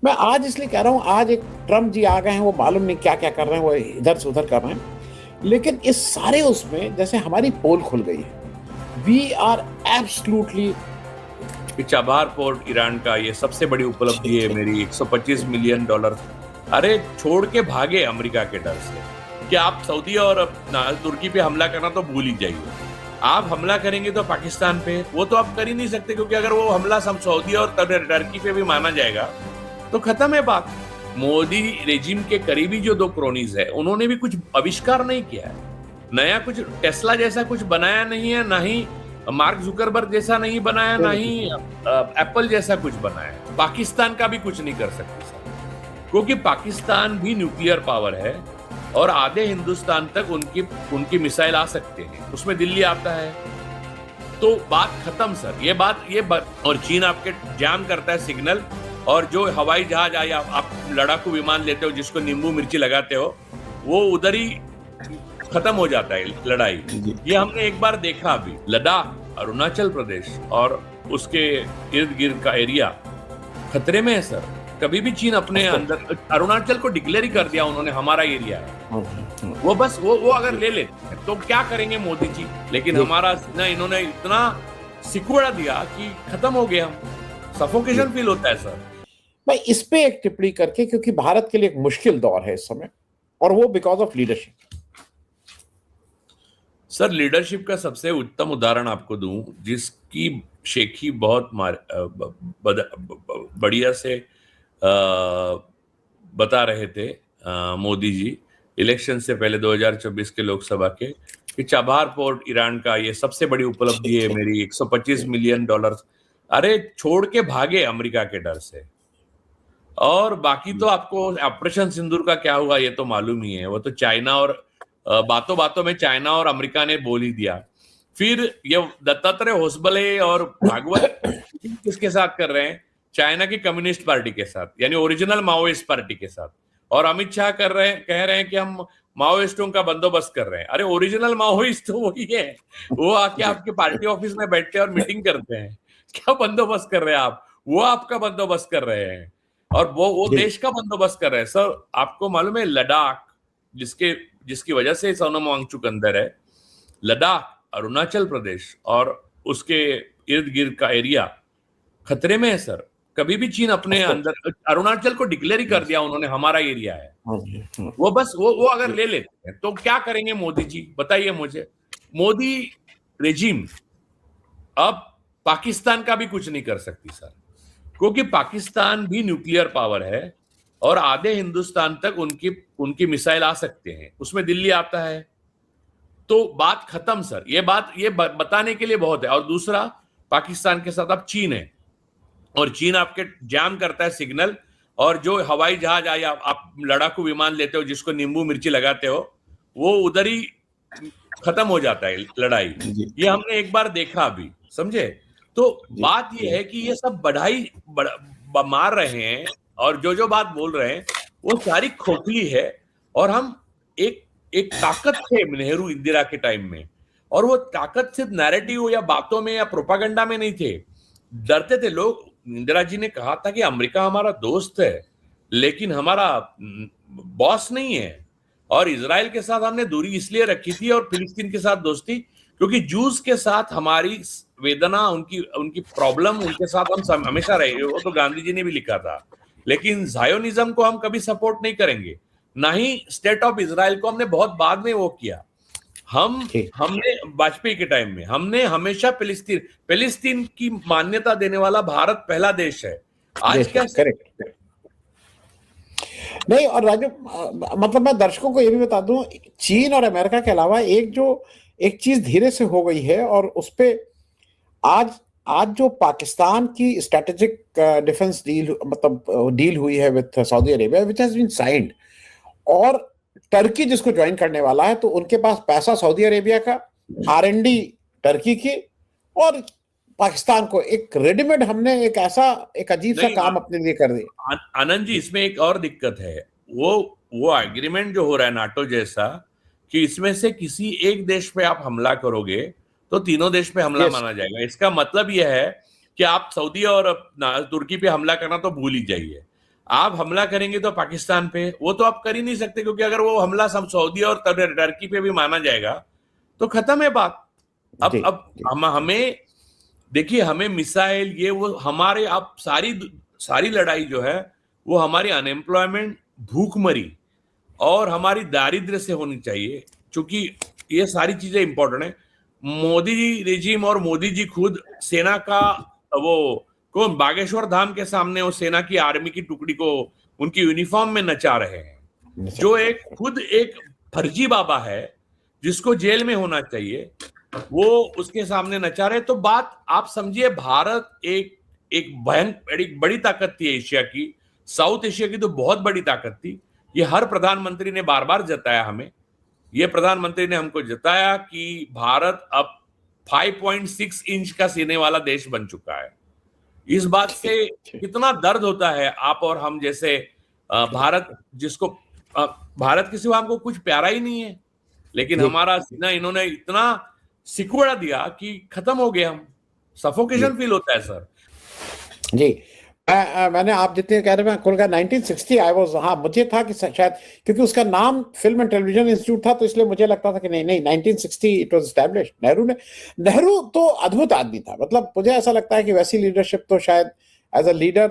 मैं आज इसलिए कह रहा हूँ, आज एक ट्रम्प जी आ गए हैं, वो मालूम नहीं क्या क्या कर रहे हैं, वो इधर से उधर कर रहे हैं। लेकिन इस सारे उसमें जैसे हमारी पोल खुल गई है, वी आर एब्सोल्युटली कि चाबहार पोर्ट ईरान का ये सबसे बड़ी उपलब्धि है मेरी, 125 मिलियन डॉलर। अरे छोड़ के भागे अमेरिका के डर से कि आप सऊदी और तुर्की पे हमला करना तो भूल ही जाइए। आप हमला करेंगे तो पाकिस्तान पे, वो तो आप कर ही नहीं सकते, क्योंकि अगर वो हमला सऊदी और टर्की पे भी माना जाएगा तो खत्म है बात। मोदी रेजिम के करीबी जो दो क्रोनीज है, उन्होंने भी कुछ आविष्कार नहीं किया है, नया कुछ टेस्ला जैसा कुछ बनाया नहीं है, ना ही मार्क जुकरबर्ग जैसा नहीं बनाया, ना ही एप्पल जैसा कुछ बनाया। पाकिस्तान का भी कुछ नहीं कर सकते सर, क्योंकि पाकिस्तान भी न्यूक्लियर पावर है और आधे हिंदुस्तान तक उनकी मिसाइल आ सकते हैं, उसमें दिल्ली आता है तो बात खत्म सर। ये बात और चीन आपके जाम करता है सिग्नल, और जो हवाई जहाज आया, आप लड़ाकू विमान लेते हो जिसको नींबू मिर्ची लगाते हो, वो उधर ही खत्म हो जाता है लड़ाई। ये हमने एक बार देखा, अभी लद्दाख, अरुणाचल प्रदेश और उसके इर्द गिर्द का एरिया खतरे में है सर। कभी भी चीन अपने अंदर अरुणाचल को डिक्लेयर ही कर दिया उन्होंने, हमारा एरिया है वो, बस वो अगर ले लेते तो क्या करेंगे मोदी जी। लेकिन हमारा ना, इन्होंने इतना सिकुड़ा दिया कि खत्म हो गया, हम सफोकेशन फील होता है सर। मैं इस पे एक टिप्पणी करके, क्योंकि भारत के लिए एक मुश्किल दौर है इस समय, और वो because of leadership. Sir leadership का सबसे उत्तम उदाहरण आपको दूं, जिसकी शेखी बहुत बढ़िया से बता रहे थे मोदी जी इलेक्शन से पहले 2024 के लोकसभा के, कि चाबहार पोर्ट ईरान का ये सबसे बड़ी उपलब्धि है मेरी, 125 मिलियन डॉलर। अरे छोड़ के भागे अमेरिका के डर से, और बाकी तो आपको ऑपरेशन सिंदूर का क्या हुआ ये तो मालूम ही है। वो तो चाइना और बातों बातों में चाइना और अमेरिका ने बोल ही दिया। फिर ये दत्तात्रेय होसबले और भागवत किसके साथ कर रहे हैं? चाइना की कम्युनिस्ट पार्टी के साथ, यानी ओरिजिनल माओइस्ट पार्टी के साथ। और अमित शाह कह रहे हैं कि हम माओइस्टों का बंदोबस्त कर रहे हैं। अरे ओरिजिनल माओइस्ट तो वही है, वो आके आपके पार्टी ऑफिस में बैठते हैं और मीटिंग करते हैं। क्या बंदोबस्त कर रहे हैं आप? वो आपका बंदोबस्त कर रहे हैं, और वो देश का बंदोबस्त कर रहे हैं सर। आपको मालूम है लद्दाख, जिसकी वजह से सोनम वांगचुक अंदर है, लद्दाख, अरुणाचल प्रदेश और उसके इर्द गिर्द का एरिया खतरे में है सर। कभी भी चीन अपने अंदर अरुणाचल को डिक्लेयर ही कर दिया उन्होंने, हमारा एरिया है वो, बस वो अगर ले लेते हैं तो क्या करेंगे मोदी जी, बताइए मुझे। मोदी रेजिम अब पाकिस्तान का भी कुछ नहीं कर सकती सर, क्योंकि पाकिस्तान भी न्यूक्लियर पावर है और आधे हिंदुस्तान तक उनकी मिसाइल आ सकते हैं, उसमें दिल्ली आता है तो बात खत्म सर। ये बताने के लिए बहुत है। और दूसरा, पाकिस्तान के साथ अब चीन है, और चीन आपके जाम करता है सिग्नल, और जो हवाई जहाज आया, आप लड़ाकू विमान लेते हो जिसको नींबू मिर्ची लगाते हो, वो उधर ही खत्म हो जाता है लड़ाई। ये हमने एक बार देखा अभी, समझे। तो बात ये है कि ये सब मार रहे हैं, और जो बात बोल रहे हैं वो सारी खोखली है। और हम एक ताकत थे नेहरू इंदिरा के टाइम में, और वो ताकत सिर्फ नैरेटिव या बातों में या प्रोपागेंडा में नहीं थे। डरते थे लोग। इंदिरा जी ने कहा था कि अमेरिका हमारा दोस्त है लेकिन हमारा बॉस नहीं है। और इजराइल के साथ हमने दूरी इसलिए रखी थी, और फिलिस्तीन के साथ दोस्ती, क्योंकि जूस के साथ हमारी वेदना, उनकी प्रॉब्लम, उनके साथ हम हमेशा रहे। वो तो गांधी जी ने भी लिखा था। लेकिन जायोनिज्म को हम कभी सपोर्ट नहीं करेंगे, ना ही स्टेट ऑफ इजराइल को। हमने बहुत बाद में वो किया। हमने वाजपेयी के टाइम में हमने हमेशा फिलिस्तीन की मान्यता देने वाला भारत पहला देश है। आज क्या करेक्ट नहीं। और राजू, मतलब मैं दर्शकों को ये भी बता दूं, चीन और अमेरिका के अलावा एक चीज धीरे से हो गई है, और उस पे आज जो पाकिस्तान की स्ट्रेटेजिक डिफेंस डील, मतलब डील हुई है with Saudi Arabia, which has been signed, और टर्की जिसको ज्वाइन करने वाला है, तो उनके पास पैसा सऊदी अरेबिया का, R&D टर्की की, और पाकिस्तान को एक रेडीमेड हमने एक अजीब सा काम अपने लिए कर दिया। आनंद जी, इसमें एक और दिक्कत है। वो एग्रीमेंट जो हो रहा है नाटो जैसा, कि इसमें से किसी एक देश पे आप हमला करोगे तो तीनों देश पे हमला माना जाएगा। इसका मतलब यह है कि आप सऊदी और तुर्की पे हमला करना तो भूल ही जाइए। आप हमला करेंगे तो पाकिस्तान पे, वो तो आप कर ही नहीं सकते, क्योंकि अगर वो हमला सब सऊदी और टर्की पे भी माना जाएगा तो खत्म है बात। जी अब जी हमें देखिए, हमें मिसाइल ये वो हमारे, अब सारी लड़ाई जो है वो हमारी अनएम्प्लॉयमेंट, भूखमरी और हमारी दारिद्र्य से होनी चाहिए, क्योंकि ये सारी चीजें इंपॉर्टेंट है। मोदी जी रेजिम और मोदी जी खुद सेना का वो कौन बागेश्वर धाम के सामने वो सेना की आर्मी की टुकड़ी को उनकी यूनिफॉर्म में नचा रहे हैं, जो एक खुद एक फर्जी बाबा है जिसको जेल में होना चाहिए, वो उसके सामने नचा रहे। तो बात आप समझिए, भारत एक एक भयंकर एक बड़ी ताकत थी एशिया की, साउथ एशिया की तो बहुत बड़ी ताकत थी। ये हर प्रधानमंत्री ने बार बार जताया हमें, ये प्रधानमंत्री ने हमको जताया कि भारत अब 5.6 इंच का सीने वाला देश बन चुका है। इस बात से कितना दर्द होता है आप और हम जैसे भारत जिसको भारत के सिवा हमको कुछ प्यारा ही नहीं है, लेकिन हमारा सीना इन्होंने इतना सिकुड़ा दिया कि खत्म हो गए हम। सफोकेशन फील होता है सर। जी। मैंने आप जितने कह रहे हैं खुल का 1960 आई वाज, हाँ मुझे था कि शायद क्योंकि उसका नाम फिल्म एंड टेलीविजन इंस्टीट्यूट था तो इसलिए मुझे लगता था कि नहीं नहीं 1960 इट वाज एस्टैब्लिश्ड। नेहरू तो अद्भुत आदमी था, मतलब मुझे ऐसा लगता है कि वैसी लीडरशिप तो शायद एज अ लीडर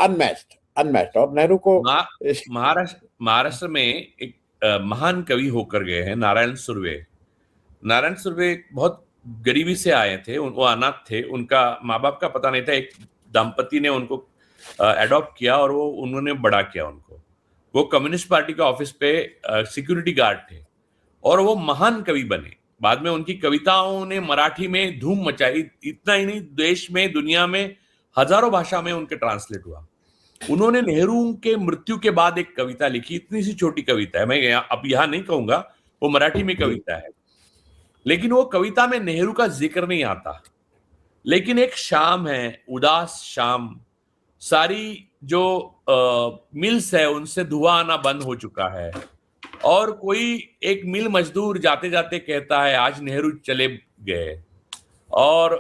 अनमैच्ड और नेहरू को महाराष्ट्र में एक महान कवि होकर गए हैं नारायण सुर्वे। नारायण सुर्वे बहुत गरीबी से आए थे, वो अनाथ थे, उनका माँ बाप का पता नहीं था, एक दंपति ने उनको एडॉप्ट किया और वो उन्होंने बड़ा किया उनको। वो कम्युनिस्ट पार्टी के ऑफिस पे सिक्योरिटी गार्ड थे और वो महान कवि बने। बाद में उनकी कविताओं ने मराठी में धूम मचाई, इतना ही नहीं देश में दुनिया में हजारों भाषा में उनके ट्रांसलेट हुआ। उन्होंने नेहरू के मृत्यु के बाद एक कविता लिखी, इतनी सी छोटी कविता है, मैं अब यहाँ नहीं कहूंगा, वो मराठी में कविता है, लेकिन वो कविता में नेहरू का जिक्र नहीं आता। लेकिन एक शाम है, उदास शाम, सारी जो मिल्स है उनसे धुआं आना बंद हो चुका है और कोई एक मिल मजदूर जाते जाते कहता है आज नेहरू चले गए, और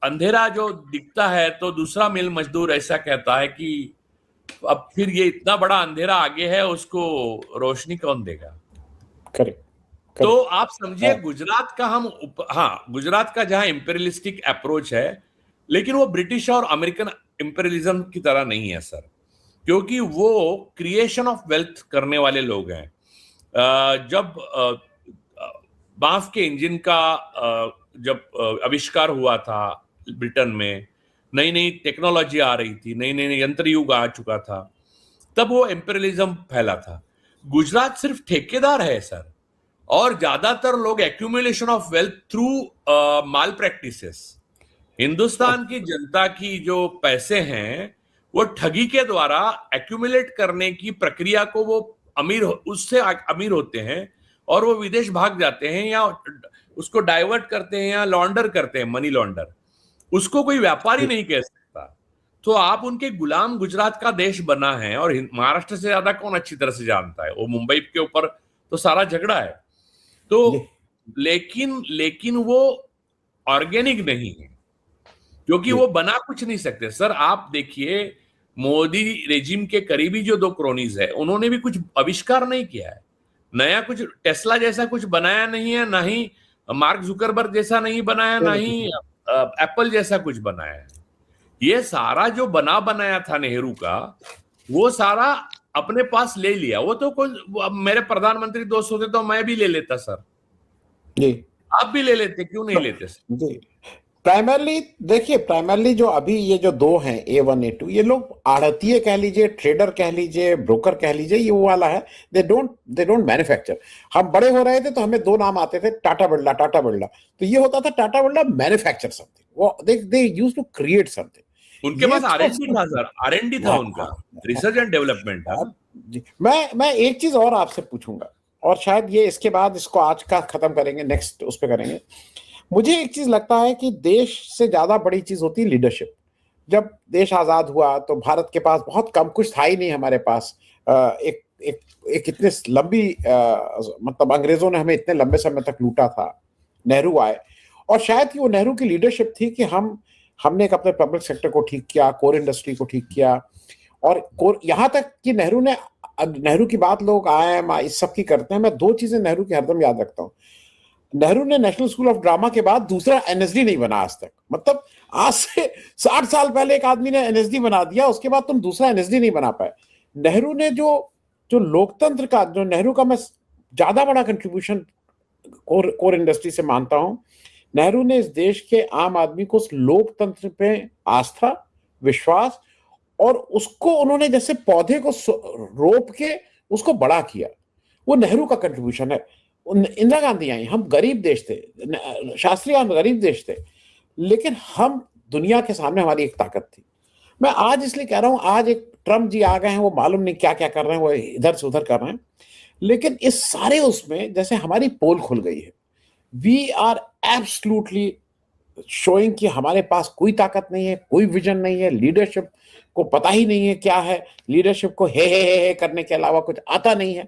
अंधेरा जो दिखता है तो दूसरा मिल मजदूर ऐसा कहता है कि अब फिर ये इतना बड़ा अंधेरा आगे है, उसको रोशनी कौन देगा। करेक्ट। तो आप समझिए गुजरात का गुजरात का जहां इंपेरियलिस्टिक अप्रोच है, लेकिन वो ब्रिटिश और अमेरिकन इंपेरियलिज्म की तरह नहीं है सर, क्योंकि वो क्रिएशन ऑफ वेल्थ करने वाले लोग हैं। जब बांस के इंजन का जब आविष्कार हुआ था ब्रिटेन में, नई नई टेक्नोलॉजी आ रही थी, नई नई यंत्र युग आ चुका था, तब वो इंपेरियलिज्म फैला था। गुजरात सिर्फ ठेकेदार है सर, और ज्यादातर लोग accumulation of wealth through mall practices. Hindustan की जनता की जो पैसे हैं वो ठगी के द्वारा एक्यूमुलेट करने की प्रक्रिया को वो उससे अमीर होते हैं और वो विदेश भाग जाते हैं या उसको डाइवर्ट करते हैं या लॉन्डर करते हैं, मनी लॉन्डर। उसको कोई व्यापारी नहीं कह सकता। तो आप उनके गुलाम गुजरात का देश बना है, और महाराष्ट्र से ज्यादा कौन अच्छी तरह से जानता है, वो मुंबई के ऊपर तो सारा झगड़ा है। तो लेकिन वो ऑर्गेनिक नहीं है, क्योंकि वो बना कुछ नहीं सकते सर। आप देखिए मोदी रेजिम के करीबी जो 2 क्रोनीज है, उन्होंने भी कुछ आविष्कार नहीं किया है, नया कुछ टेस्ला जैसा कुछ बनाया नहीं है, ना ही मार्क जुकरबर्ग जैसा नहीं बनाया, ना ही एप्पल जैसा कुछ बनाया है। ये सारा जो बनाया था नेहरू का, वो सारा अपने पास ले लिया। वो तो कोई मेरे प्रधानमंत्री दोस्त होते तो मैं भी ले लेता सर, जी आप भी ले लेते, क्यों नहीं लेते सर? जी। प्राइमरली जो अभी ये जो 2 हैं A1 A2, ये लोग आढ़तिये कह लीजिए, ट्रेडर कह लीजिए, ब्रोकर कह लीजिए, ये वो वाला है। They don't manufacture. हम बड़े हो रहे थे तो हमें 2 नाम आते थे, टाटा बिरला। तो ये होता था टाटा बिरला मैन्युफैक्चर समथिंग, वो they used to create something. उनके पास आरएनडी था सर, आरएनडी था उनका, रिसर्च एंड डेवलपमेंट था। मैं एक चीज और आपसे पूछूंगा, और शायद ये इसके बाद इसको आज का खत्म करेंगे, नेक्स्ट उस पर करेंगे। मुझे एक चीज लगता है कि देश से ज्यादा बड़ी चीज होती है लीडरशिप। जब देश आजाद हुआ तो भारत के पास बहुत कम, कुछ था ही नहीं हमारे पास। एक इतने लंबी मतलब अंग्रेजों ने हमें इतने लंबे समय तक लूटा था। नेहरू आए, और शायद कि वो नेहरू की लीडरशिप थी कि हमने एक अपने पब्लिक सेक्टर को ठीक किया, कोर इंडस्ट्री को ठीक किया, और यहां तक कि नेहरू की बात लोग IIM इस सब की करते हैं, मैं दो चीजें नेहरू की हरदम याद रखता हूँ। नेहरू ने नेशनल स्कूल ऑफ ड्रामा के बाद दूसरा NSD नहीं बना आज तक। मतलब आज से 60 साल पहले एक आदमी ने NSD बना दिया, उसके बाद तुम दूसरा NSD नहीं बना पाए। नेहरू ने जो जो लोकतंत्र का, जो नेहरू का मैं ज्यादा बड़ा कंट्रीब्यूशन कोर इंडस्ट्री से मानता हूं, नेहरू ने इस देश के आम आदमी को उस लोकतंत्र पे आस्था, विश्वास, और उसको उन्होंने जैसे पौधे को रोप के उसको बड़ा किया, वो नेहरू का कंट्रीब्यूशन है। इंदिरा गांधी आई, हम गरीब देश थे, शास्त्री हम गरीब देश थे, लेकिन हम दुनिया के सामने हमारी एक ताकत थी। मैं आज इसलिए कह रहा हूं, आज एक ट्रम्प जी आ गए हैं, वो मालूम नहीं क्या क्या कर रहे हैं, वो इधर से उधर कर रहे हैं, लेकिन इस सारे उसमें जैसे हमारी पोल खुल गई है। वी आर एब्सोल्युटली शोइंग कि हमारे पास कोई ताकत नहीं है, कोई विजन नहीं है, लीडरशिप को पता ही नहीं है क्या है, लीडरशिप को हे करने के अलावा कुछ आता नहीं है।